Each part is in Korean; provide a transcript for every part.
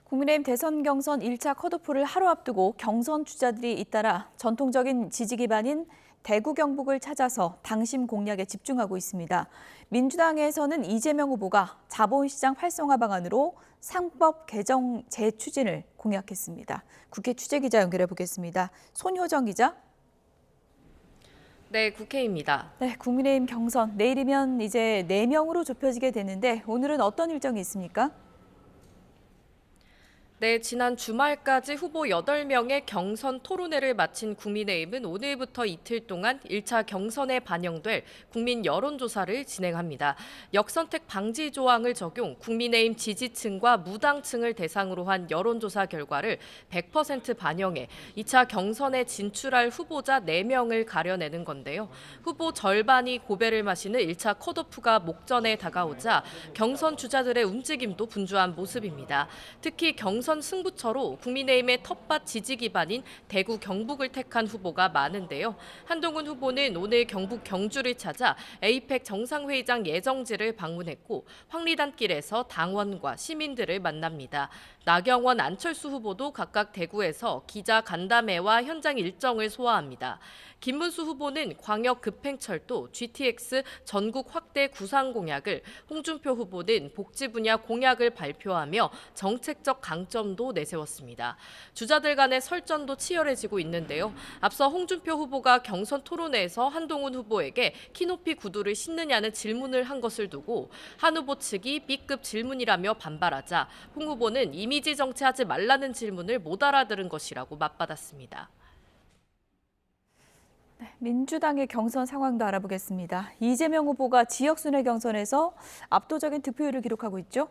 국민의힘 대선 경선 1차 컷오프를 하루 앞두고 경선 주자들이 잇따라 전통적인 지지 기반인 대구 경북을 찾아서 당심 공략에 집중하고 있습니다. 민주당에서는 이재명 후보가 자본시장 활성화 방안으로 상법 개정 재추진을 공약했습니다. 국회 취재기자 연결해 보겠습니다. 손효정 기자. 네, 국회입니다. 네, 국민의힘 경선 내일이면 이제 4명으로 좁혀지게 되는데 오늘은 어떤 일정이 있습니까? 네, 지난 주말까지 후보 8명의 경선 토론회를 마친 국민의힘은 오늘부터 이틀 동안 1차 경선에 반영될 국민 여론조사를 진행합니다. 역선택 방지 조항을 적용 국민의힘 지지층과 무당층을 대상으로 한 여론조사 결과를 100% 반영해 2차 경선에 진출할 후보자 4명을 가려내는 건데요. 후보 절반이 고배를 마시는 1차 컷오프가 목전에 다가오자 경선 주자들의 움직임도 분주한 모습입니다. 특히 경선 승부처로 국민의힘의 텃밭 지지 기반인 대구 경북을 택한 후보가 많은데요. 한동훈 후보는 오늘 경북 경주를 찾아 에이펙 정상회의장 예정지를 방문했고 황리단길에서 당원과 시민들을 만납니다. 나경원, 안철수 후보도 각각 대구에서 기자 간담회와 현장 일정을 소화합니다. 김문수 후보는 광역 급행철도 GTX 전국 확대 구상 공약을, 홍준표 후보는 복지 분야 공약을 발표하며 정책적 강점도 내세웠습니다. 주자들 간의 설전도 치열해지고 있는데요. 앞서 홍준표 후보가 경선 토론회에서 한동훈 후보에게 키높이 구두를 신느냐는 질문을 한 것을 두고 한 후보 측이 B급 질문이라며 반발하자 홍 후보는 이미지 정치하지 말라는 질문을 못 알아들은 것이라고 맞받았습니다. 민주당의 경선 상황도 알아보겠습니다. 이재명 후보가 지역순회 경선에서 압도적인 득표율을 기록하고 있죠?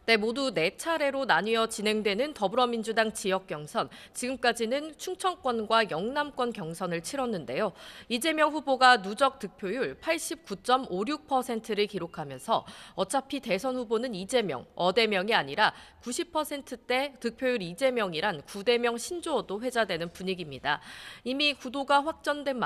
네, 모두 4차례로 나뉘어 진행되는 더불어민주당 지역 경선. 지금까지는 충청권과 영남권 경선을 치렀는데요. 이재명 후보가 누적 득표율 89.56%를 기록하면서 어차피 대선 후보는 이재명, 어대명이 아니라 90%대 득표율 이재명이란 구대명 신조어도 회자되는 분위기입니다. 이미 구도가 확정된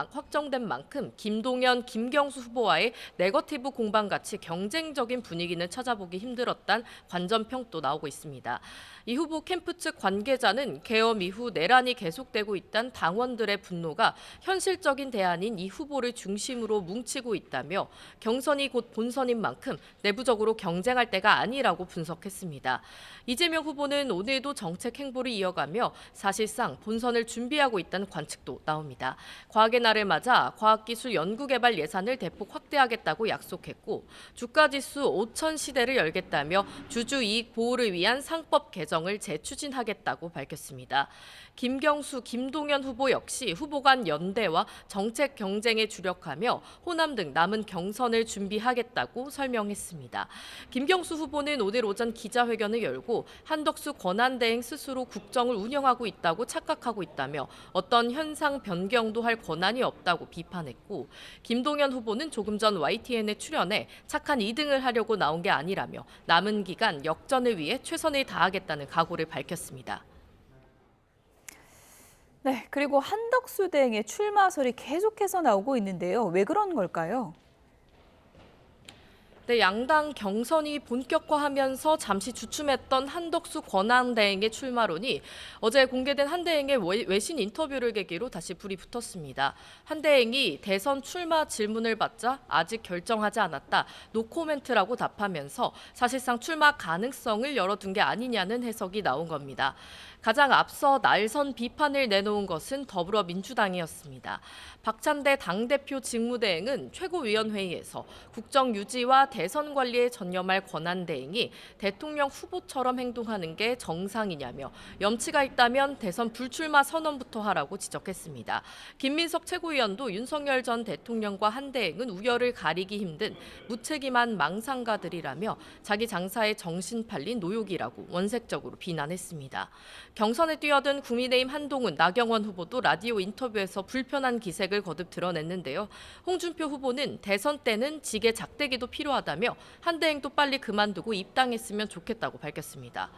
만큼 김동연, 김경수 후보와의 네거티브 공방같이 경쟁적인 분위기는 찾아보기 힘들었단 관전평도 나오고 있습니다. 이 후보 캠프 측 관계자는 계엄 이후 내란이 계속되고 있다는 당원들의 분노가 현실적인 대안인 이 후보를 중심으로 뭉치고 있다며 경선이 곧 본선인 만큼 내부적으로 경쟁할 때가 아니라고 분석했습니다. 이재명 후보는 오늘도 정책 행보를 이어가며 사실상 본선을 준비하고 있다는 관측도 나옵니다. 과학의 날을 맞아 과학기술 연구개발 예산을 대폭 확대하겠다고 약속했고 주가지수 5천 시대를 열겠다며 주주 이익 보호를 위한 상법 개정을 재추진하겠다고 밝혔습니다. 김경수, 김동연 후보 역시 후보 간 연대와 정책 경쟁에 주력하며 호남 등 남은 경선을 준비하겠다고 설명했습니다. 김경수 후보는 오늘 오전 기자회견을 열고 한덕수 권한대행 스스로 국정을 운영하고 있다고 착각하고 있다며 어떤 현상 변경도 할 권한이 없다고 비판했고 김동연 후보는 조금 전 YTN에 출연해 착한 2등을 하려고 나온 게 아니라며 남은 기간 역전을 위해 최선을 다하겠다는 각오를 밝혔습니다. 네, 그리고 한덕수 대행의 출마설이 계속해서 나오고 있는데요. 왜 그런 걸까요? 네, 양당 경선이 본격화하면서 잠시 주춤했던 한덕수 권한대행의 출마론이 어제 공개된 한 대행의 외신 인터뷰를 계기로 다시 불이 붙었습니다. 한 대행이 대선 출마 질문을 받자 아직 결정하지 않았다, 노코멘트라고 답하면서 사실상 출마 가능성을 열어둔 게 아니냐는 해석이 나온 겁니다. 가장 앞서 날선 비판을 내놓은 것은 더불어민주당이었습니다. 박찬대 당대표 직무대행은 최고위원회의에서 국정 유지와 대선 관리에 전념할 권한대행이 대통령 후보처럼 행동하는 게 정상이냐며 염치가 있다면 대선 불출마 선언부터 하라고 지적했습니다. 김민석 최고위원도 윤석열 전 대통령과 한 대행은 우열을 가리기 힘든 무책임한 망상가들이라며 자기 장사에 정신 팔린 노욕이라고 원색적으로 비난했습니다. 경선에 뛰어든 국민의힘 한동훈, 나경원 후보도 라디오 인터뷰에서 불편한 기색을 거듭 드러냈는데요. 홍준표 후보는 대선 때는 직의 작대기도 필요하다. 필요하다며 한대행도 빨리 그만두고 입당했으면 좋겠다고 밝혔습니다.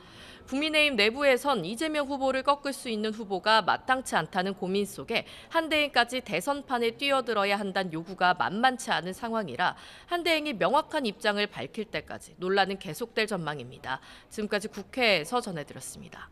국민의힘 내부에선 이재명 후보를 꺾을 수 있는 후보가 마땅치 않다는 고민 속에 한대행까지 대선판에 뛰어들어야 한다는 요구가 만만치 않은 상황이라 한대행이 명확한 입장을 밝힐 때까지 논란은 계속될 전망입니다. 지금까지 국회에서 전해드렸습니다.